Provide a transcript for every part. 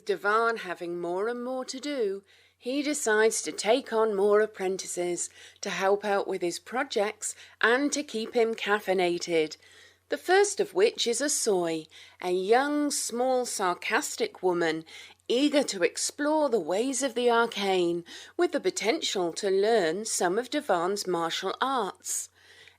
With Devan having more and more to do, he decides to take on more apprentices to help out with his projects and to keep him caffeinated. The first of which is a soy, a young, small, sarcastic woman, eager to explore the ways of the arcane, with the potential to learn some of Devan's martial arts.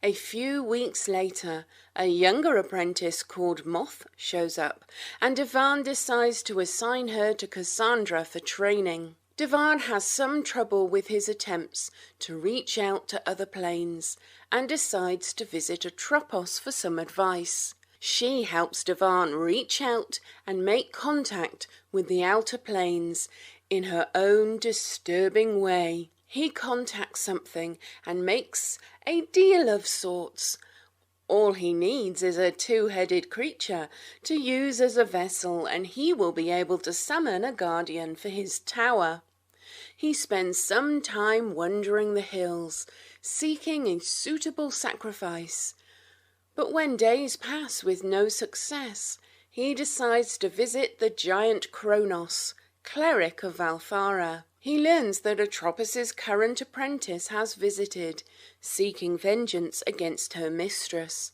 A few weeks later, a younger apprentice called Moth shows up, and Devan decides to assign her to Cassandra for training. Devan has some trouble with his attempts to reach out to other planes, and decides to visit Atropos for some advice. She helps Devan reach out and make contact with the outer planes in her own disturbing way. He contacts something and makes a deal of sorts. All he needs is a two-headed creature to use as a vessel, and he will be able to summon a guardian for his tower. He spends some time wandering the hills, seeking a suitable sacrifice. But when days pass with no success, he decides to visit the giant Kronos, cleric of Valfara. He learns that Atropos' current apprentice has visited, seeking vengeance against her mistress.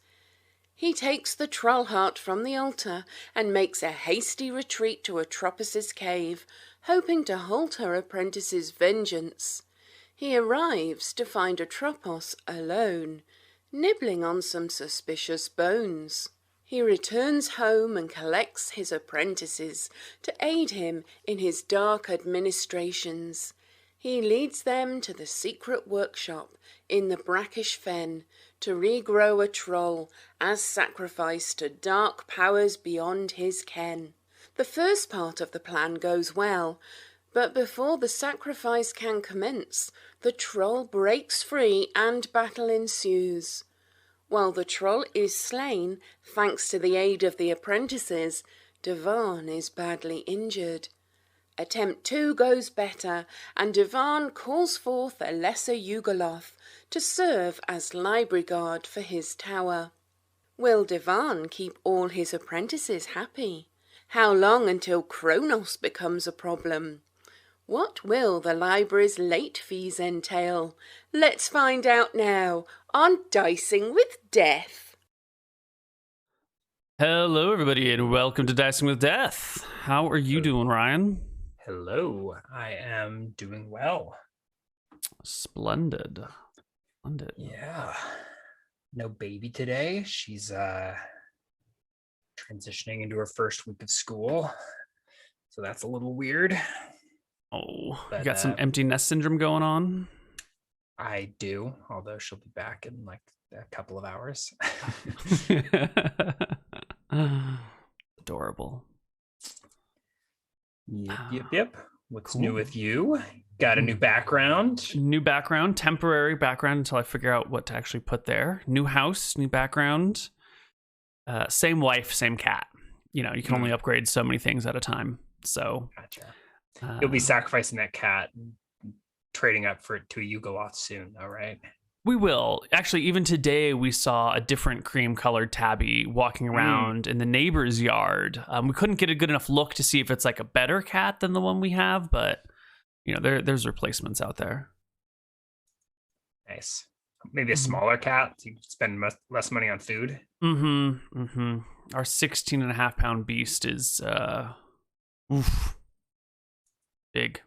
He takes the troll heart from the altar and makes a hasty retreat to Atropos' cave, hoping to halt her apprentice's vengeance. He arrives to find Atropos alone, nibbling on some suspicious bones. He returns home and collects his apprentices to aid him in his dark administrations. He leads them to the secret workshop in the brackish fen to regrow a troll as sacrifice to dark powers beyond his ken. The first part of the plan goes well, but before the sacrifice can commence, the troll breaks free and battle ensues. While the troll is slain, thanks to the aid of the apprentices, Devan is badly injured. Attempt 2 goes better, and Devan calls forth a lesser Yugoloth to serve as library guard for his tower. Will Devan keep all his apprentices happy? How long until Kronos becomes a problem? What will the library's late fees entail? Let's find out now on Dicing with Death. Hello, everybody, and welcome to Dicing with Death. How are you doing, Ryan? Hello, I am doing well. Splendid. Yeah. No baby today. She's transitioning into her first week of school, so that's a little weird. Oh, you got some empty nest syndrome going on? I do, although she'll be back in like a couple of hours. Adorable. Yep. What's Cool. new with you? Got a new background? New background, temporary background until I figure out what to actually put there. New house, new background. Same wife, same cat. You know, you can only upgrade so many things at a time. So Gotcha. You'll be sacrificing that cat, trading up for it to a Yugoloth soon, though, right? we will. Actually, even today we saw a different cream-colored tabby walking around in the neighbor's yard. We couldn't get a good enough look to see if it's like a better cat than the one we have, but you know, there's replacements out there. Nice. Maybe a smaller cat, so you can spend less money on food. Our 16.5-pound beast is big.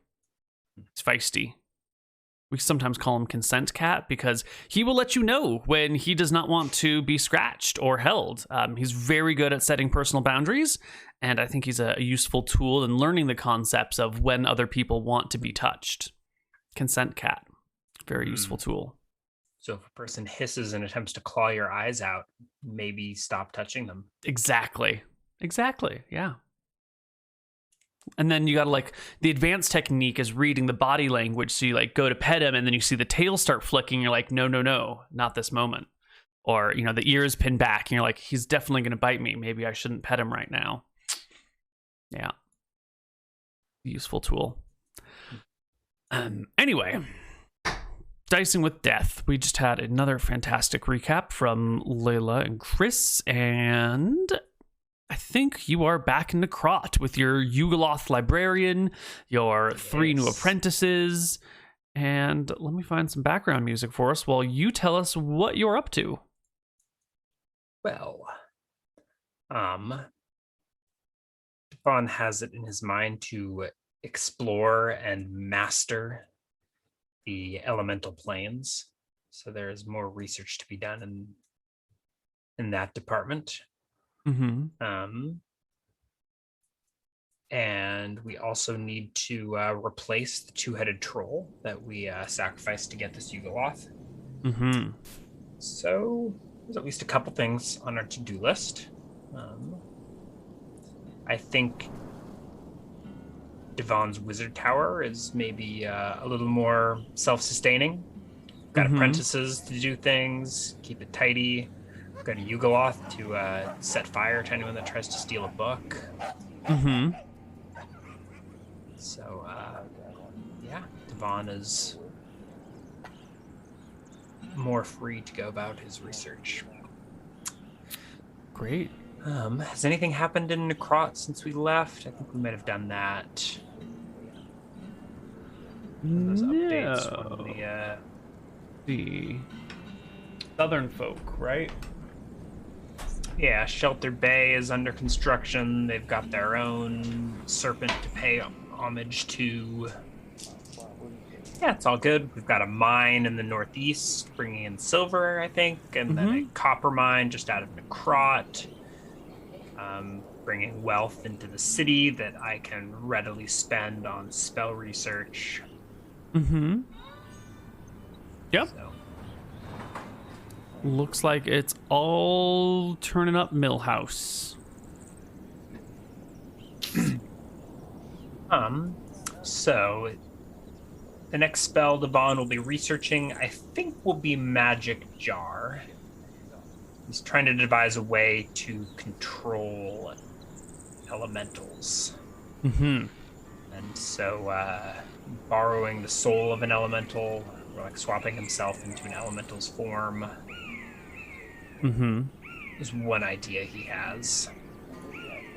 It's feisty. We sometimes call him Consent Cat because he will let you know when he does not want to be scratched or held. He's very good at setting personal boundaries, and I think he's a useful tool in learning the concepts of when other people want to be touched. Consent Cat, very useful tool. So if a person hisses and attempts to claw your eyes out, maybe stop touching them. Exactly, yeah. And then you got to like, the advanced technique is reading the body language. So you like go to pet him and then you see the tail start flicking. You're like, no, not this moment. Or, you know, the ears pin back and you're like, he's definitely going to bite me. Maybe I shouldn't pet him right now. Yeah. Useful tool. Anyway, Dicing with Death. We just had another fantastic recap from Layla and Chris, and I think you are back in the Krot with your Yugoloth librarian, your 3 new apprentices, and let me find some background music for us while you tell us what you're up to. Well, Devon has it in his mind to explore and master the elemental planes. So there is more research to be done in that department. Mm-hmm. And we also need to replace the 2-headed troll that we sacrificed to get this Yugoloth. Mm-hmm. So there's at least a couple things on our to-do list. I think Devon's wizard tower is maybe a little more self-sustaining. Got apprentices to do things, keep it tidy. We've got a Yugoloth to set fire to anyone that tries to steal a book. Mm-hmm. So, yeah, Devon is more free to go about his research. Great. Has anything happened in Necrot since we left? I think we might have done that. Those updates from the Southern folk, right? Yeah, Shelter Bay is under construction. They've got their own serpent to pay homage to. Yeah, it's all good. We've got a mine in the northeast bringing in silver, I think, and then a copper mine just out of Necrot, bringing wealth into the city that I can readily spend on spell research. Mm-hmm. Yep. So. Looks like it's all turning up Millhouse. So the next spell Devon will be researching, I think, will be Magic Jar. He's trying to devise a way to control elementals. Mm-hmm. And so borrowing the soul of an elemental, or like swapping himself into an elemental's form, is one idea he has.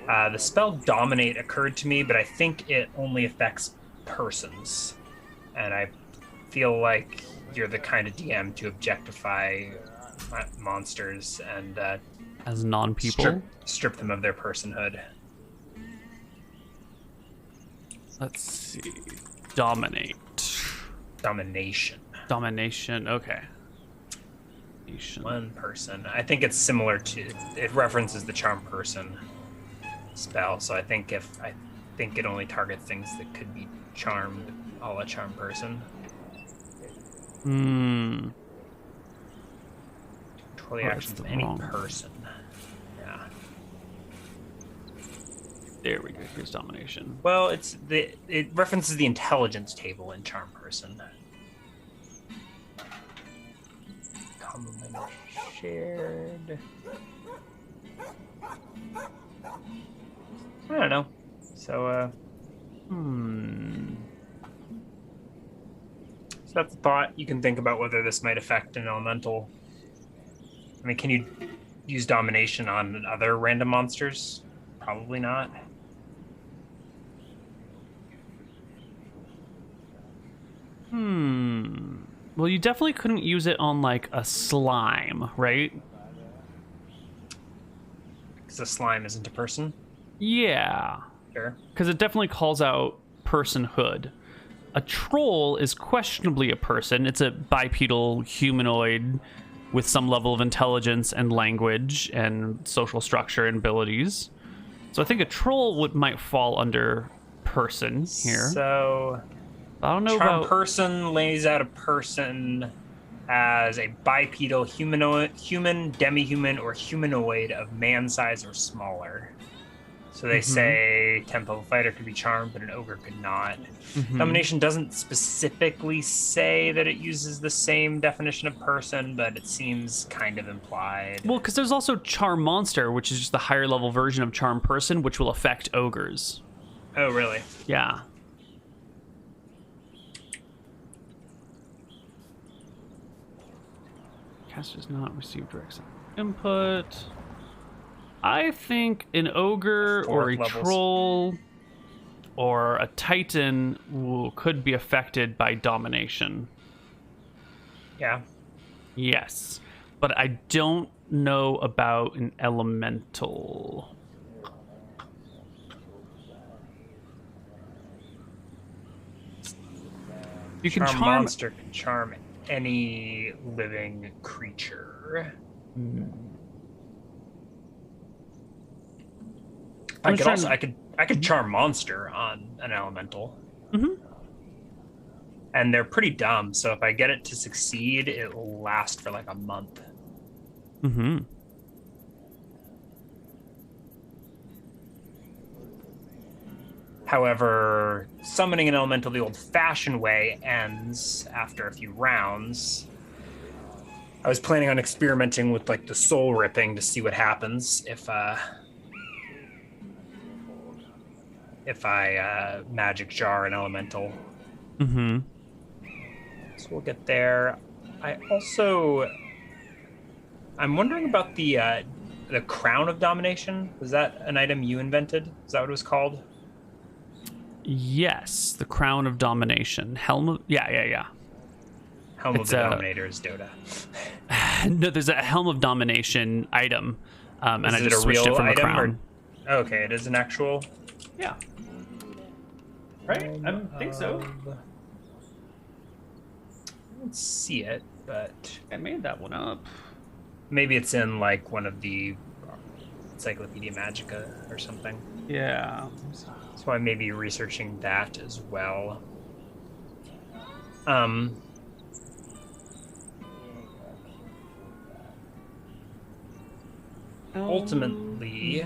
The spell Dominate occurred to me, but I think it only affects persons. And I feel like you're the kind of DM to objectify monsters and as non-people strip them of their personhood. Let's see. Dominate. Domination. Okay. One person. I think it's similar to, it references the charm person spell, so I think it only targets things that could be charmed, a la charm person. Control the actions of any person. Yeah. There we go. Here's domination. Well, it references the intelligence table in charm person. Shared. I don't know. So, So that's a thought. You can think about whether this might affect an elemental. I mean, can you use domination on other random monsters? Probably not. Well, you definitely couldn't use it on, like, a slime, right? Because a slime isn't a person? Yeah. Sure. Because it definitely calls out personhood. A troll is questionably a person. It's a bipedal humanoid with some level of intelligence and language and social structure and abilities. So I think a troll might fall under person here. So I don't know charm about person lays out a person as a bipedal human, demi-human, or humanoid of man size or smaller. So they say 10th level fighter could be charmed, but an ogre could not. Domination doesn't specifically say that it uses the same definition of person, but it seems kind of implied. Well, because there's also charm monster, which is just the higher level version of charm person, which will affect ogres. Oh, really? Yeah. Cast does not receive direct input. I think an ogre or a levels. troll or a titan could be affected by domination. Yeah. Yes, but I don't know about an elemental. You can charm monster can charm any living creature. I could charm monster on an elemental. Mm-hmm. And they're pretty dumb, so if I get it to succeed, it will last for like a month. Mm-hmm. However, summoning an elemental the old-fashioned way ends after a few rounds. I was planning on experimenting with like the soul ripping to see what happens if I magic jar an elemental. Mm-hmm. So we'll get there. I'm wondering about the crown of domination. Was that an item you invented? Is that what it was called? Yes, the crown of domination. Helm of... Yeah. Helm of the Dominator is Dota. No, there's a helm of domination item, and I just switched it from the crown. Okay, it is an actual... Yeah. Right? I think so. I don't see it, but... I made that one up. Maybe it's in, like, one of the Encyclopedia Magica or something. Yeah. So I may be researching that as well. Ultimately,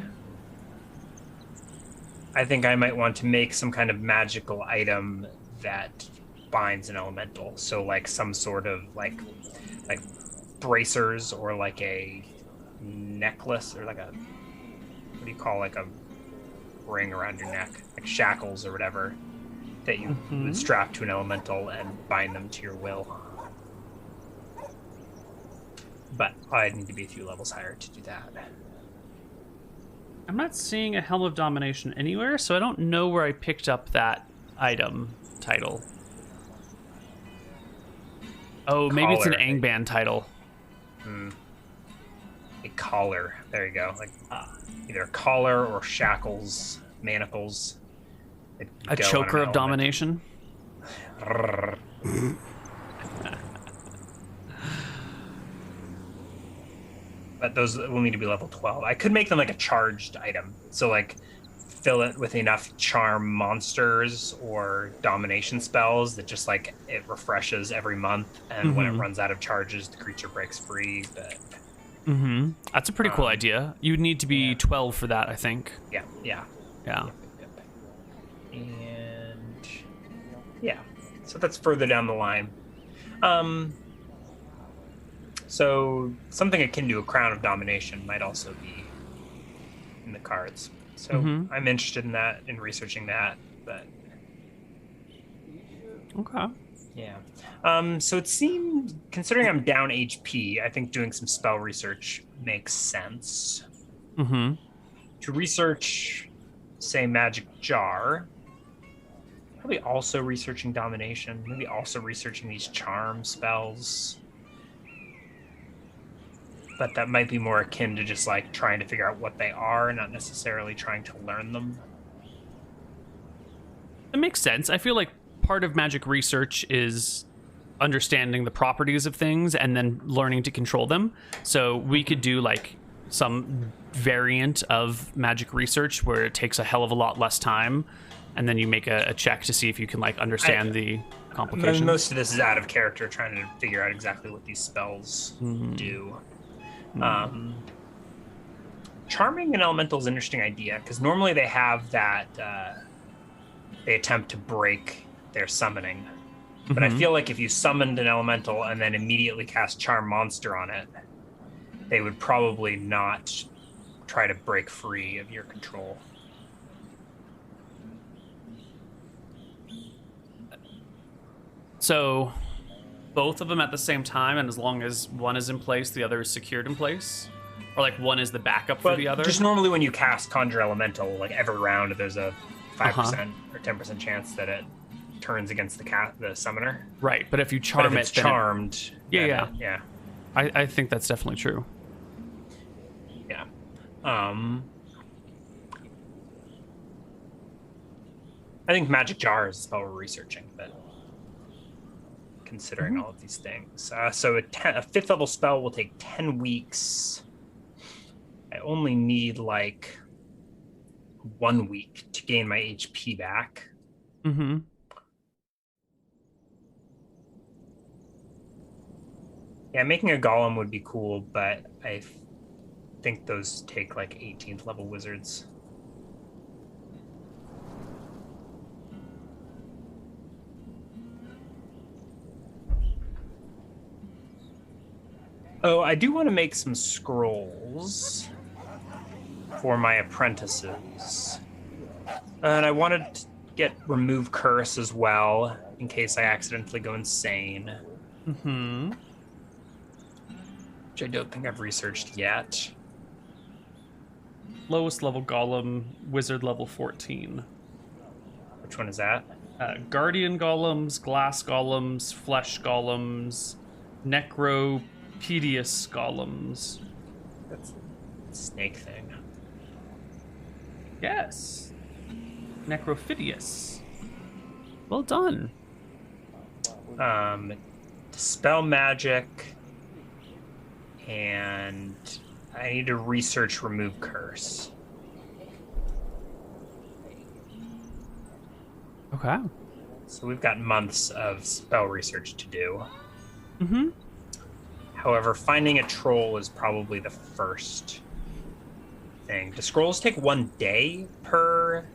I think I might want to make some kind of magical item that binds an elemental. So like some sort of like bracers or like a necklace or like a, what do you call like a ring around your neck, like shackles or whatever that you would strap to an elemental and bind them to your will. But I'd need to be a few levels higher to do that. I'm not seeing a Helm of Domination anywhere, so I don't know where I picked up that item title. Oh, maybe it's an Angband title. A collar. There you go. Like either a collar or shackles, manacles. A choker of domination. But those will need to be level 12. I could make them like a charged item. So like fill it with enough charm monsters or domination spells that just like it refreshes every month, and when it runs out of charges, the creature breaks free. But that's a pretty cool idea. You would need to be 12 for that, I think. Yeah. Yep. And yeah, so that's further down the line. So something akin to a crown of domination might also be in the cards. So I'm interested in that, in researching that, but okay. Yeah. So it seemed, considering I'm down HP, I think doing some spell research makes sense. To research, say, Magic Jar, probably also researching Domination, maybe also researching these charm spells. But that might be more akin to just like trying to figure out what they are, not necessarily trying to learn them. It makes sense. I feel like part of magic research is understanding the properties of things and then learning to control them. So we could do like some variant of magic research where it takes a hell of a lot less time, and then you make a check to see if you can like understand the complications. Most of this is out of character, trying to figure out exactly what these spells do. Charming an elemental is an interesting idea, because normally they have that they attempt to break their summoning, but I feel like if you summoned an elemental and then immediately cast Charm Monster on it, they would probably not try to break free of your control. So both of them at the same time, and as long as one is in place, the other is secured in place? Or like one is the backup for But the other? just normally when you cast Conjure Elemental, like every round there's a 5% or 10% chance that it turns against the summoner. Right, but if you But charm if it's it, then charmed, yeah. I think that's definitely true. Yeah. I think Magic Jar is the spell we're researching, but considering all of these things. So a 5th level spell will take 10 weeks. I only need like 1 week to gain my HP back. Mm-hmm. Yeah, making a golem would be cool, but I think those take like 18th level wizards. Oh, I do want to make some scrolls for my apprentices. And I wanted to get Remove Curse as well, in case I accidentally go insane. Mm-hmm. Which I don't think I've researched yet. Lowest level golem, wizard level 14. Which one is that? Guardian golems, glass golems, flesh golems, necropedius golems. That's a snake thing. Yes. Necrophidius. Well done. Dispel magic, and I need to research Remove Curse. Okay. So we've got months of spell research to do. Mm-hmm. However, finding a troll is probably the first thing. Do scrolls take 1 day per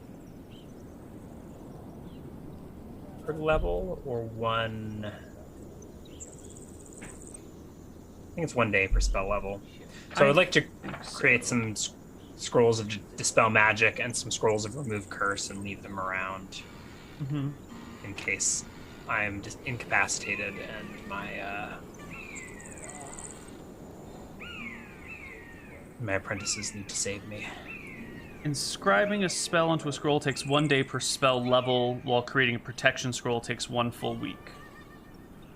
level, or one? I think it's 1 day per spell level. So I'd like to create some scrolls of Dispel Magic and some scrolls of Remove Curse and leave them around in case I'm just incapacitated and my apprentices need to save me. Inscribing a spell into a scroll takes 1 day per spell level, while creating a protection scroll takes 1 full week.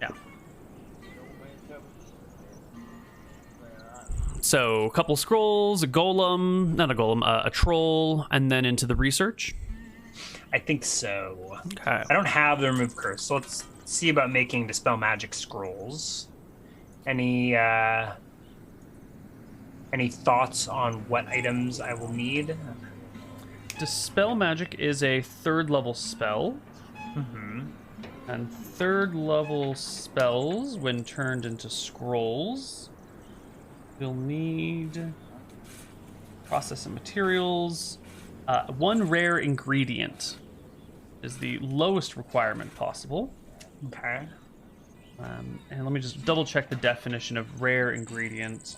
Yeah. So, a couple scrolls, a troll, and then into the research. I think so. Okay. I don't have the Remove Curse, so let's see about making Dispel Magic scrolls. Any thoughts on what items I will need? Dispel Magic is a 3rd level spell. And 3rd level spells, when turned into scrolls, you'll need processing materials. 1 rare ingredient is the lowest requirement possible. Okay. And let me just double check the definition of rare ingredient.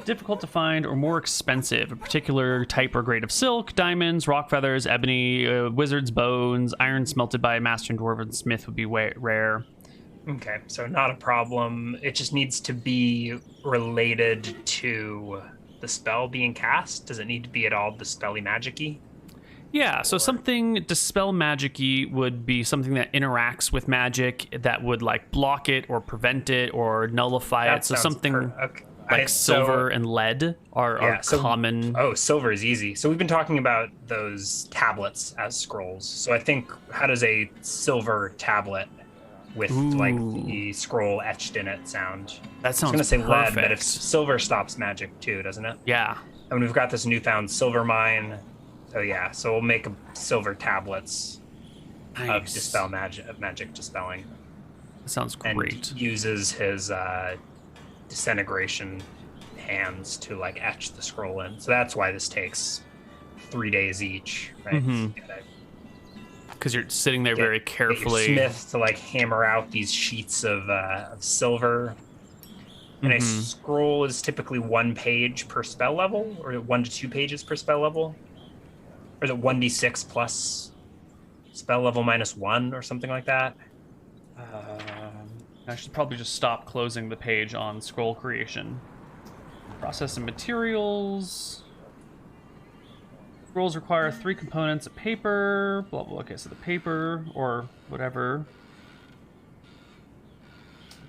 Difficult to find or more expensive. A particular type or grade of silk, diamonds, rock feathers, ebony, wizard's bones, iron smelted by a master and dwarven smith would be rare. Okay, so not a problem. It just needs to be related to the spell being cast. Does it need to be at all dispelly magic-y? Yeah, so something dispel magic-y would be something that interacts with magic that would like block it or prevent it or nullify it. So something like silver and lead are common. Oh, silver is easy. So we've been talking about those tablets as scrolls. So I think, how does a silver tablet with like the scroll etched in it sound? That sounds I was going to say perfect. lead, but if silver stops magic too, doesn't it? Yeah. And we've got this newfound silver mine. So yeah, so we'll make silver tablets of dispel magic dispelling. That sounds great. And uses his disintegration hands to like etch the scroll in. So that's why this takes 3 days each, right? Because you're sitting there very carefully. Get your smith to like hammer out these sheets of silver. And a scroll is typically 1 page per spell level, or 1 to 2 pages per spell level. Or is it 1d6 plus spell level -1 or something like that? I should probably just stop closing the page on scroll creation. Process and materials. Scrolls require 3 components of paper. Blah, blah. Okay, so the paper or whatever.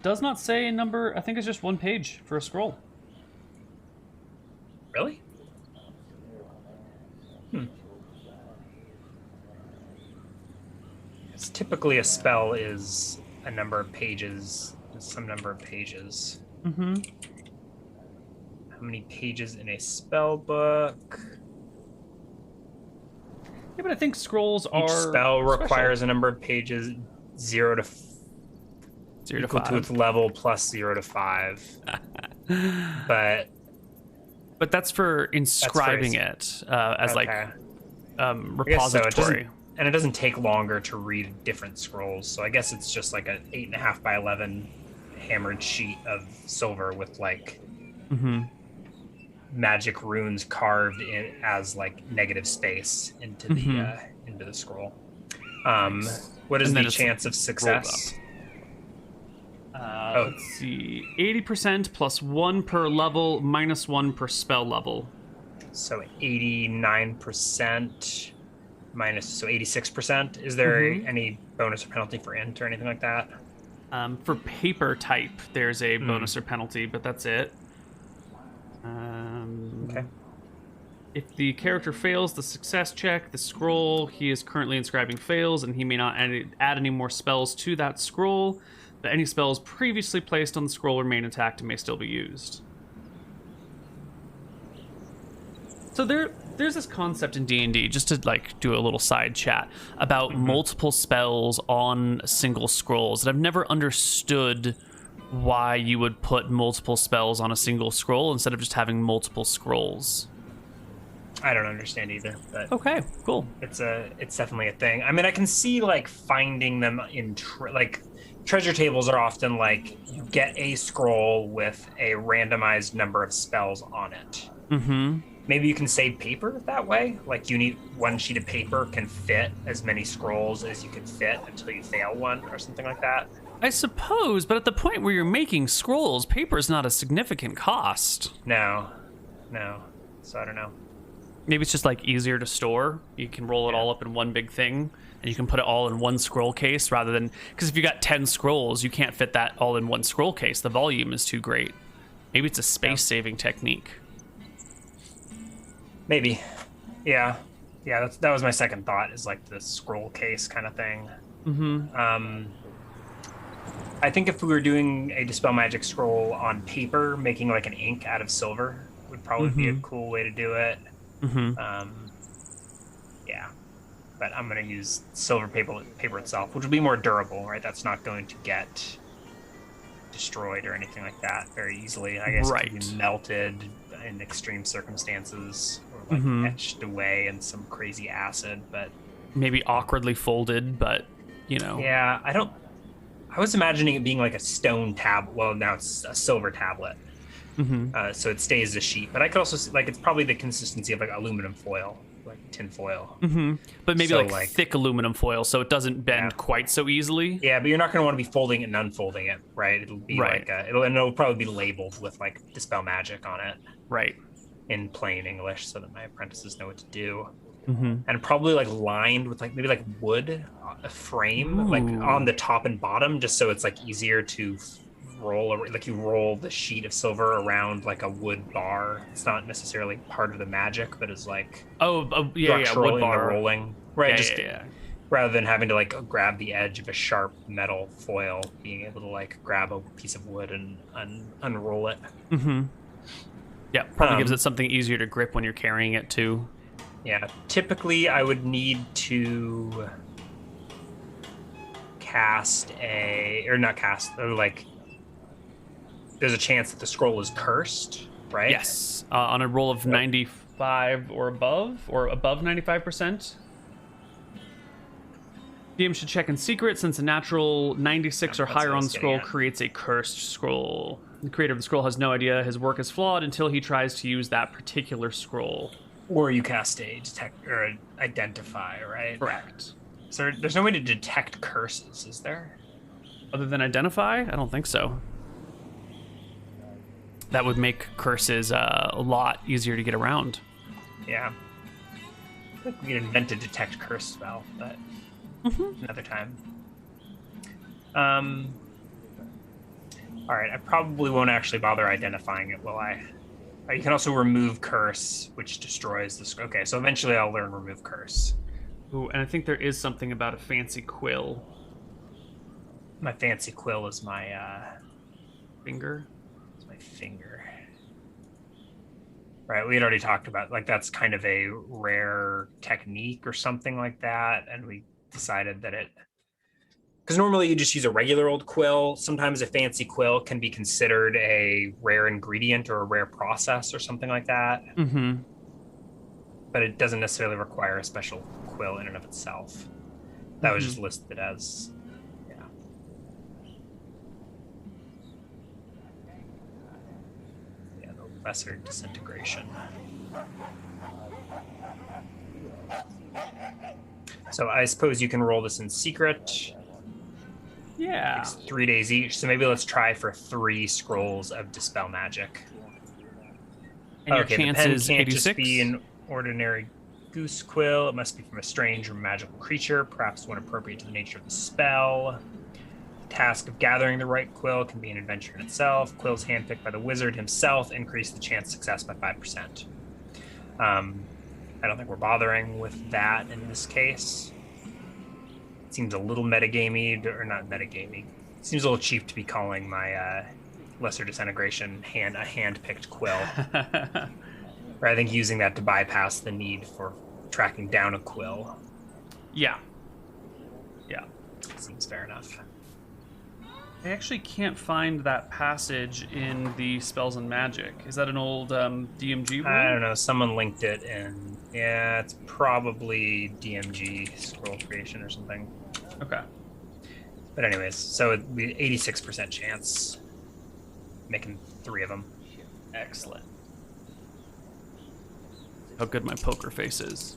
Does not say a number. I think it's just 1 page for a scroll. Really? It's typically a spell is a number of pages, some number of pages. Mm-hmm. How many pages in a spell book? Yeah, but I think scrolls are... Each spell special. requires a number of pages, 0 to 0 equal to 5. to its level plus 0 to 5. But that's for inscribing it as okay. repository. And it doesn't take longer to read different scrolls, so I guess it's just like an 8.5 by 11 hammered sheet of silver with like magic runes carved in as like negative space into the scroll. What is the chance of success? Let's see, 80% plus 1 per level, minus 1 per spell level. So 89%. So 86%. Is there any bonus or penalty for int or anything like that? For paper type, there's a bonus or penalty, but that's it. Okay. If the character fails the success check, the scroll he is currently inscribing fails, and he may not add any more spells to that scroll. But any spells previously placed on the scroll remain intact and may still be used. So there's this concept in D&D, just to like do a little side chat, about multiple spells on single scrolls. And I've never understood why you would put multiple spells on a single scroll instead of just having multiple scrolls. I don't understand either, but okay, cool. It's definitely a thing. I mean, I can see like finding them in treasure tables are often like you get a scroll with a randomized number of spells on it. Mm-hmm. Maybe you can save paper that way. Like you need 1 sheet of paper can fit as many scrolls as you can fit until you fail one or something like that. I suppose, but at the point where you're making scrolls, paper is not a significant cost. No. So I don't know. Maybe it's just like easier to store. You can roll it all up in one big thing, and you can put it all in one scroll case rather than... Because if you got 10 scrolls, you can't fit that all in one scroll case. The volume is too great. Maybe it's a space-saving technique. Maybe. Yeah, that was my second thought, is like the scroll case kind of thing. Mm-hmm. I think if we were doing a Dispel Magic scroll on paper, making like an ink out of silver would probably be a cool way to do it. Yeah, but I'm going to use silver paper itself, which will be more durable, right? That's not going to get destroyed or anything like that very easily. I guess it can be melted in extreme circumstances, or like etched away in some crazy acid, but maybe awkwardly folded, but you know. Yeah, I was imagining it being like a stone tab. Well, now it's a silver tablet. So it stays as a sheet, but I could also see, like, it's probably the consistency of like aluminum foil, like tin foil. But maybe so, like thick aluminum foil, so it doesn't bend quite so easily. Yeah, but you're not going to want to be folding it and unfolding it, right? It'll be like it'll probably be labeled with like Dispel Magic on it, right? In plain English, so that my apprentices know what to do. And probably like lined with like maybe like wood, a frame like on the top and bottom, just so it's like easier to roll, like you roll the sheet of silver around like a wood bar. It's not necessarily part of the magic, but is like wood bar in the rolling, right? Yeah. Rather than having to like grab the edge of a sharp metal foil, being able to like grab a piece of wood and unroll it. Yeah, probably gives it something easier to grip when you're carrying it too. Yeah, typically I would need to there's a chance that the scroll is cursed, right? Yes, on a roll of 95 or above 95%. DM should check in secret, since a natural 96 or higher on the scroll creates a cursed scroll. The creator of the scroll has no idea his work is flawed until he tries to use that particular scroll. Or you cast a detect or identify, right? Correct. So there's no way to detect curses, is there? Other than identify? I don't think so. that would make curses a lot easier to get around. Yeah. I think we could invent a detect curse spell, but another time. All right, I probably won't actually bother identifying it, will I? You can also remove curse, which destroys the... Okay, so eventually I'll learn remove curse. Ooh, and I think there is something about a fancy quill. My fancy quill is my... Finger? It's my finger. Right, we had already talked about, like, that's kind of a rare technique or something like that, and we decided that it... Because normally you just use a regular old quill. Sometimes a fancy quill can be considered a rare ingredient or a rare process or something like that. Mm-hmm. But it doesn't necessarily require a special quill in and of itself. That was just listed as, yeah. Yeah, the lesser disintegration. So I suppose you can roll this in secret. Yeah. It's 3 days each, so maybe let's try for 3 scrolls of Dispel Magic. And your chance the pen is can't 86? just be an ordinary goose quill. It must be from a strange or magical creature, perhaps one appropriate to the nature of the spell. The task of gathering the right quill can be an adventure in itself. Quills handpicked by the wizard himself increase the chance of success by 5%. I don't think we're bothering with that in this case. Seems a little metagamey, or not metagamey. Seems a little cheap to be calling my lesser disintegration a hand-picked quill. Or I think using that to bypass the need for tracking down a quill. Yeah. Yeah. Seems fair enough. I actually can't find that passage in the Spells and Magic. Is that an old DMG rule? I don't know. Someone linked it in. Yeah, it's probably DMG scroll creation or something. Okay. But anyways, so it'd be 86% chance making 3 of them. Excellent. How good my poker face is.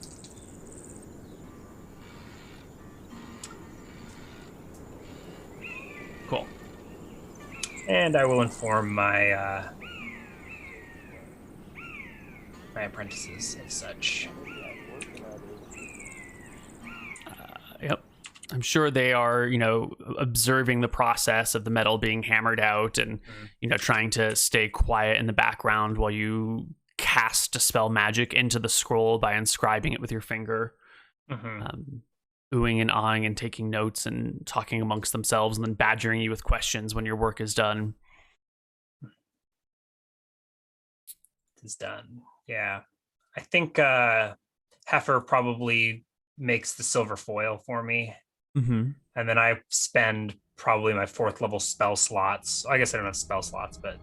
Cool. And I will inform my my apprentices of such. Yep. I'm sure they are, observing the process of the metal being hammered out and, trying to stay quiet in the background while you cast Dispel Magic into the scroll by inscribing it with your finger. Oohing and ahhing and taking notes and talking amongst themselves and then badgering you with questions when your work is done. It's done. Yeah. I think Heifer probably makes the silver foil for me. Mm-hmm. And then I spend probably my 4th level spell slots. I guess I don't have spell slots, but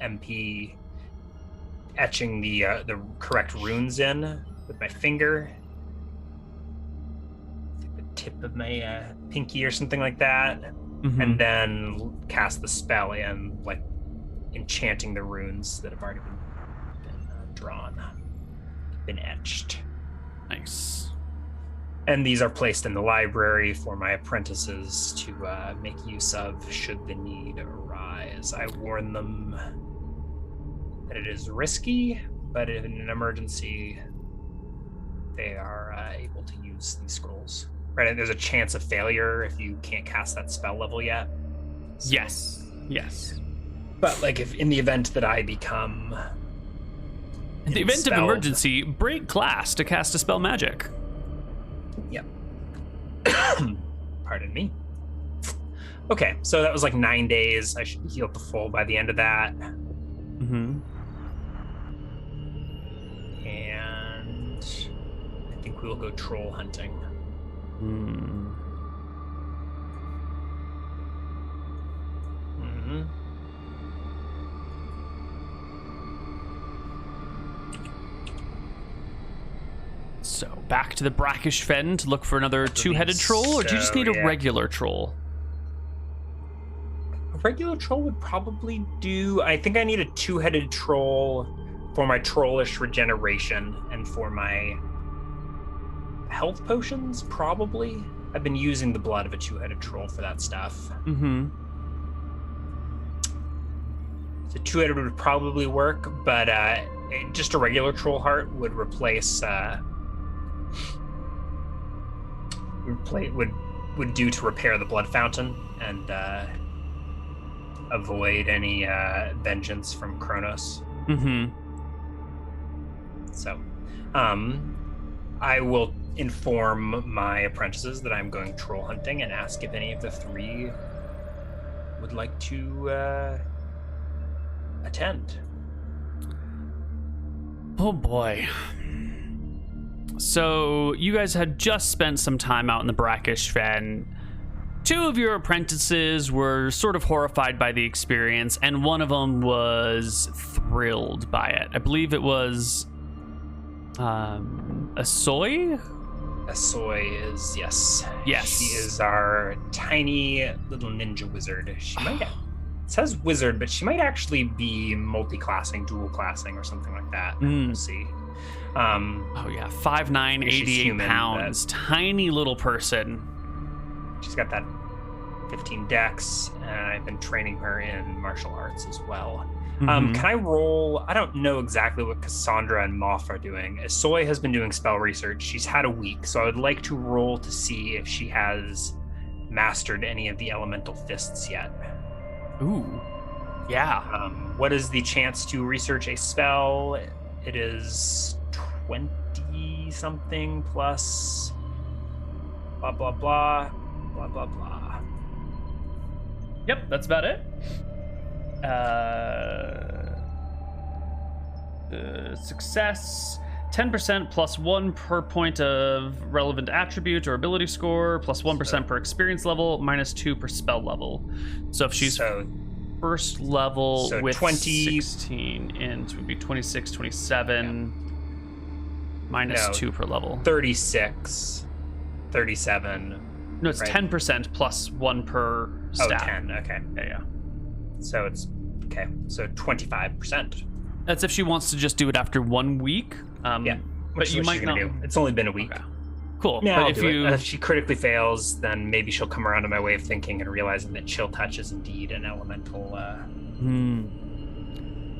MP etching the correct runes in with my finger. Tip of my pinky or something like that, and then cast the spell in, like enchanting the runes that have already been drawn, been etched. Nice. And these are placed in the library for my apprentices to make use of should the need arise. I warn them that it is risky, but in an emergency, they are able to use these scrolls. Right, there's a chance of failure if you can't cast that spell level yet. So, Yes. But like, if in the event that I become, in the event of emergency, break glass to cast Dispel Magic. Yep. Pardon me. Okay, so that was like 9 days. I should be healed to full by the end of that. Mm-hmm. And I think we will go troll hunting. So back to the brackish fen to look for another 2-headed troll, or do you just need a regular troll? A regular troll would probably do. I think I need a 2-headed troll for my trollish regeneration and for my health potions, probably. I've been using the blood of a 2-headed troll for that stuff. The two-headed would probably work, but just a regular troll heart would replace would do to repair the blood fountain and avoid any vengeance from Kronos. Mm-hmm. So, I will inform my apprentices that I'm going troll hunting and ask if any of the three would like to attend. Oh boy. So you guys had just spent some time out in the brackish fen. Two of your apprentices were sort of horrified by the experience, and one of them was thrilled by it. I believe it was Asoy? Asoy is, yes. Yes. She is our tiny little ninja wizard. She might it says wizard, but she might actually be multi-classing, dual-classing, or something like that. We'll see. Oh yeah, 5'9", 88 pounds. Tiny little person. She's got that 15 dex, and I've been training her in martial arts as well. Can I roll? I don't know exactly what Cassandra and Moff are doing. Soy has been doing spell research. She's had a week, so I would like to roll to see if she has mastered any of the elemental fists yet. Ooh, yeah. What is the chance to research a spell? It is 20-something plus blah, blah, blah, blah, blah, blah. Yep, that's about it. Success, 10% plus 1 per point of relevant attribute or ability score, plus 1% per experience level, minus 2 per spell level. So if she's first level with 16 int would be 26, 27, minus 2 per level. 36, 37. No, it's 10% plus 1 per stat. Oh, 10, okay. Yeah. So it's, okay, so 25%. That's if she wants to just do it after 1 week. Yeah, but you might not. Do. It's only been a week. Okay. Cool. Yeah, but I'll do it. If she critically fails, then maybe she'll come around to my way of thinking and realizing that chill touch is indeed an elemental.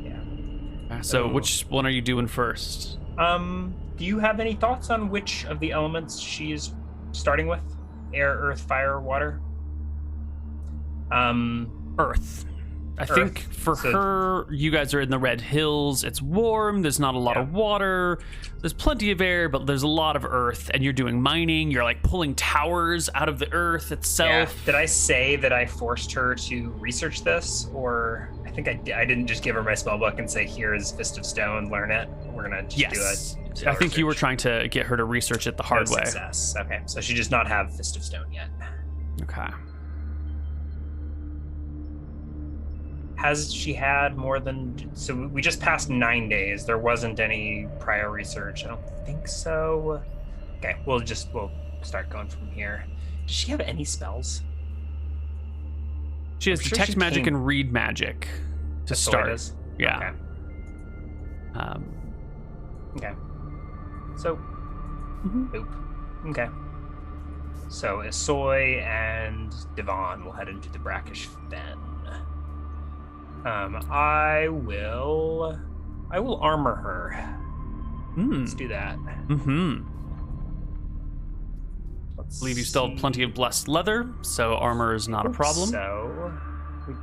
Yeah. So which one are you doing first? Do you have any thoughts on which of the elements she's starting with? Air, earth, fire, water? Earth. I think for her, you guys are in the Red Hills. It's warm. There's not a lot of water. There's plenty of air, but there's a lot of earth. And you're doing mining. You're like pulling towers out of the earth itself. Yeah. Did I say that I forced her to research this? Or I think I didn't just give her my spellbook and say, here's Fist of Stone, learn it. We're going to just do it. I think you were trying to get her to research it the hard way. Success. Okay. So she does not have Fist of Stone yet. Okay. Has she had more than... So we just passed 9 days. There wasn't any prior research. I don't think so. Okay, we'll start going from here. Does she have any spells? She has Detect Magic and Read Magic to start. Yeah. Okay. Okay. So, boop. Okay. So Asoy and Devon will head into the brackish fen. I will armor her. Let's do that. I believe you still have plenty of blessed leather, so armor is not a problem. So we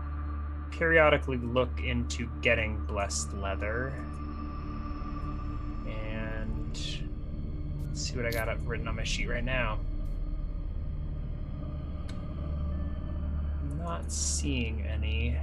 periodically look into getting blessed leather. And let's see what I got written on my sheet right now. I'm not seeing any.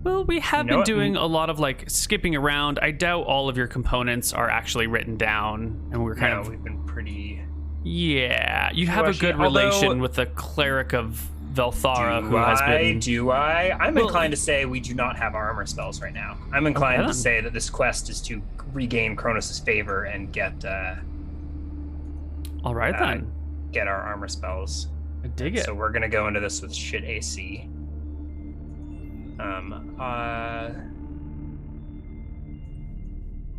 Well, we have been doing a lot of like skipping around. I doubt all of your components are actually written down, and we've been pretty. Yeah, you have a good relation with the cleric of Velthara, who has been. Do I? I'm inclined to say we do not have armor spells right now. I'm inclined to say that this quest is to regain Kronos' favor and get. All right then. Get our armor spells. I dig it. So we're gonna go into this with shit AC. I'll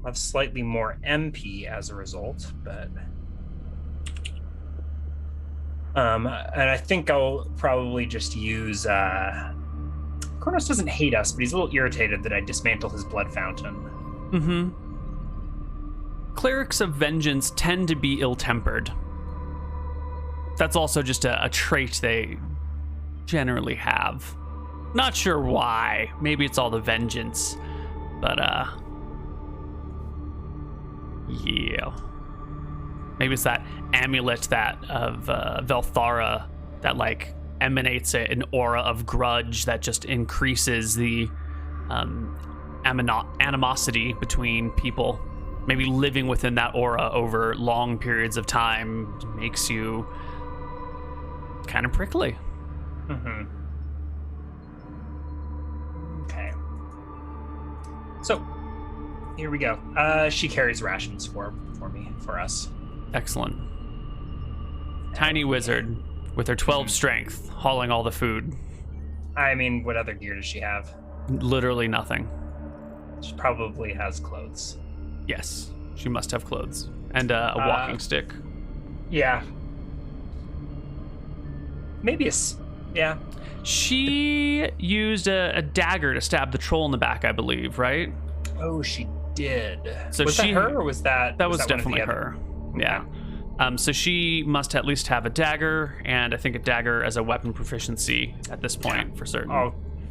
have slightly more MP as a result, but And I think I'll probably just use. Kronos doesn't hate us, but he's a little irritated that I dismantle his blood fountain. Mm-hmm. Clerics of vengeance tend to be ill-tempered. That's also just a trait they generally have. Not sure why. Maybe it's all the vengeance. But, yeah. Maybe it's that amulet of Velthara that, like, emanates an aura of grudge that just increases the animosity between people. Maybe living within that aura over long periods of time makes you kind of prickly. Mm-hmm. Okay. So, here we go. She carries rations for us. Excellent. Tiny wizard with her 12 strength, hauling all the food. I mean, what other gear does she have? Literally nothing. She probably has clothes. Yes, she must have clothes. And a walking stick. Yeah. Maybe yeah. She used a dagger to stab the troll in the back, I believe, right? Oh, she did. So was that her, or was that... That was that definitely her. Yeah. So she must at least have a dagger, and I think a dagger as a weapon proficiency at this point, for certain.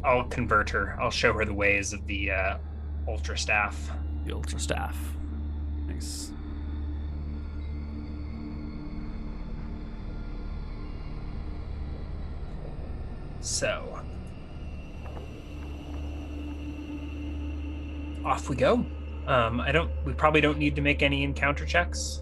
I'll convert her. I'll show her the ways of the Ultra Staff. The Ultra Staff. Nice. So, off we go. We probably don't need to make any encounter checks.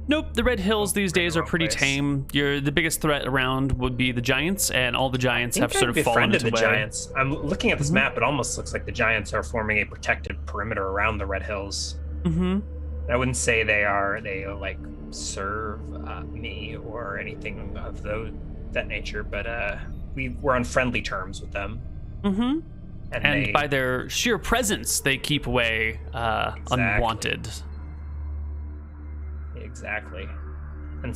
Nope, the Red Hills these days are pretty tame. The biggest threat around would be the Giants, and all the Giants have sort of fallen into the Giants. I'm looking at this map. It almost looks like the Giants are forming a protected perimeter around the Red Hills. Mm-hmm. I wouldn't say they like serve me or anything of that nature, but we're on friendly terms with them. Mm-hmm. And by their sheer presence, they keep away unwanted. Exactly. And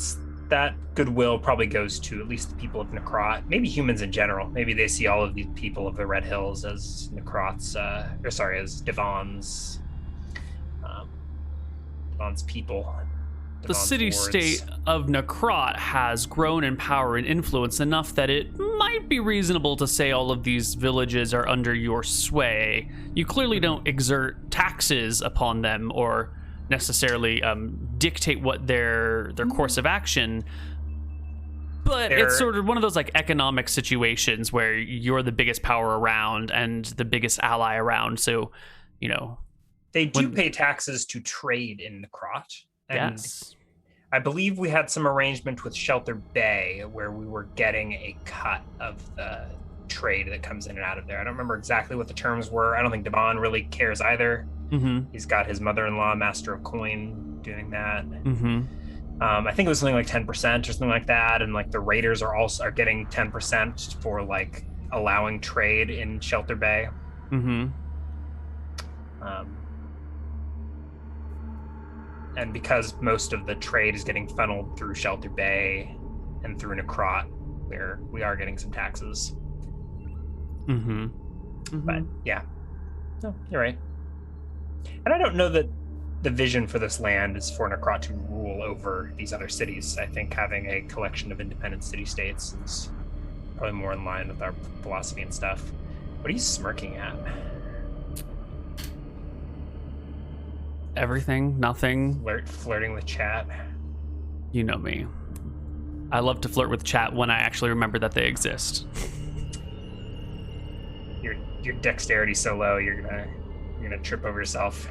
that goodwill probably goes to at least the people of Necrot, maybe humans in general. Maybe they see all of these people of the Red Hills as Necrot's, as Devon's people. The city-state of Necrot has grown in power and influence enough that it might be reasonable to say all of these villages are under your sway. You clearly don't exert taxes upon them or necessarily dictate what their course of action, but it's sort of one of those like economic situations where you're the biggest power around and the biggest ally around, so they do pay taxes to trade in Necrot. And yes, I believe we had some arrangement with Shelter Bay where we were getting a cut of the trade that comes in and out of there. I don't remember exactly what the terms were. I don't think Devon really cares either. Mm-hmm. He's got his mother-in-law, Master of Coin, doing that. Mm-hmm. I think it was something like 10% or something like that, and like the Raiders are getting 10% for like allowing trade in Shelter Bay. Mm-hmm. And because most of the trade is getting funneled through Shelter Bay and through Necrot, where we are getting some taxes. Mm-hmm. Mm-hmm. But yeah, no, you're right. And I don't know that the vision for this land is for Necrot to rule over these other cities. I think having a collection of independent city-states is probably more in line with our philosophy and stuff. What are you smirking at? Everything, nothing. Flirting with chat. You know me. I love to flirt with chat when I actually remember that they exist. Your dexterity's so low, you're gonna trip over yourself.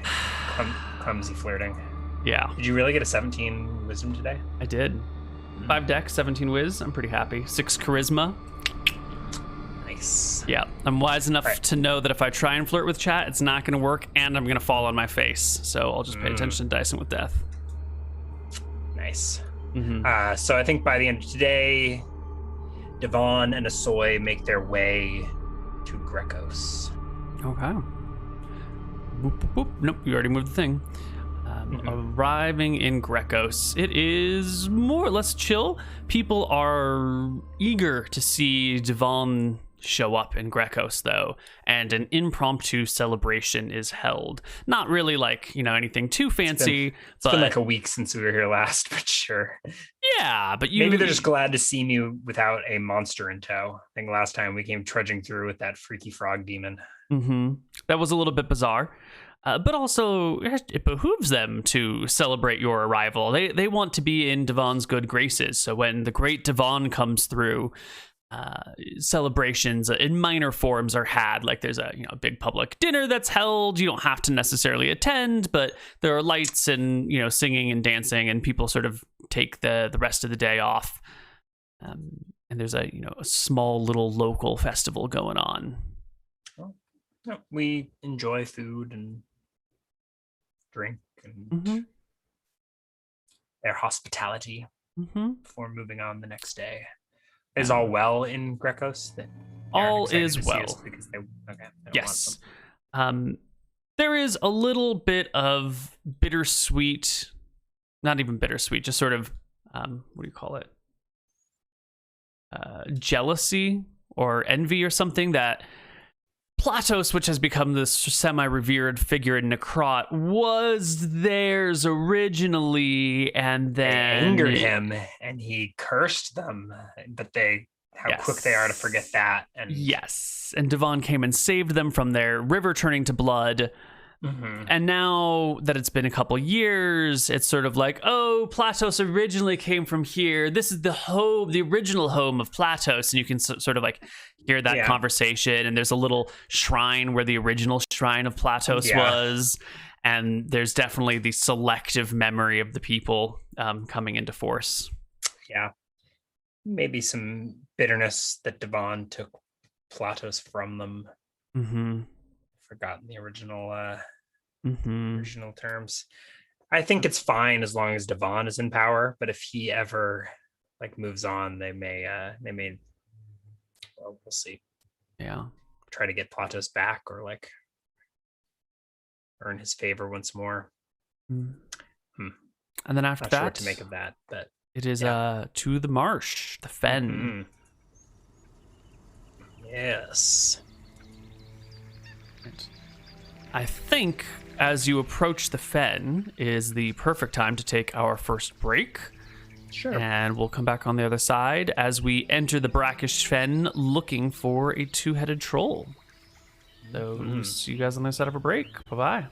Clumsy flirting. Yeah. Did you really get a 17 wisdom today? I did. 5 dex, 17 whiz. I'm pretty happy. 6 charisma. Nice. Yeah. I'm wise enough to know that if I try and flirt with chat, it's not going to work, and I'm going to fall on my face. So I'll just pay attention to Dicing with Death. Nice. Mm-hmm. So I think by the end of today, Devon and Asoy make their way to Grecos. Okay. Boop, boop, boop. Nope, you already moved the thing. arriving in Grecos. It is more or less chill. People are eager to see Devon show up in Grecos, though, and an impromptu celebration is held. Not really like, anything too fancy. It's been like a week since we were here last, but sure. Yeah, but maybe they're just glad to see me without a monster in tow. I think last time we came trudging through with that freaky frog demon. That was a little bit bizarre. But also, it behooves them to celebrate your arrival. They want to be in Devon's good graces. So when the great Devon comes through, celebrations in minor forms are had. Like there's a big public dinner that's held. You don't have to necessarily attend, but there are lights and singing and dancing, and people sort of take the rest of the day off. And there's a small little local festival going on. Well, we enjoy food and drink and their hospitality before moving on the next day. Is all well in Grecos? All is well. Because yes. There is a little bit of bittersweet, not even bittersweet, just sort of, what do you call it? Jealousy or envy or something that Platos, which has become this semi-revered figure in Necrot, was theirs originally, and then they angered him, and he cursed them. But how quick they are to forget that. And yes, and Devon came and saved them from their river turning to blood. And now that it's been a couple years, it's sort of like, oh, Platos originally came from here. This is the original home of Platos. And you can sort of like hear that conversation. And there's a little shrine where the original shrine of Platos was. And there's definitely the selective memory of the people coming into force. Yeah. Maybe some bitterness that Devon took Platos from them. Forgotten the original original terms. I think it's fine as long as Devon is in power, but if he ever moves on, they may well, we'll see. Yeah. Try to get Platos back or earn his favor once more. And then after Not that, sure what to make of that, but it is to the marsh, the fen. Yes. I think as you approach the fen is the perfect time to take our first break. Sure. And we'll come back on the other side as we enter the brackish fen looking for a two-headed troll. So see you guys on the other side of a break. Bye-bye.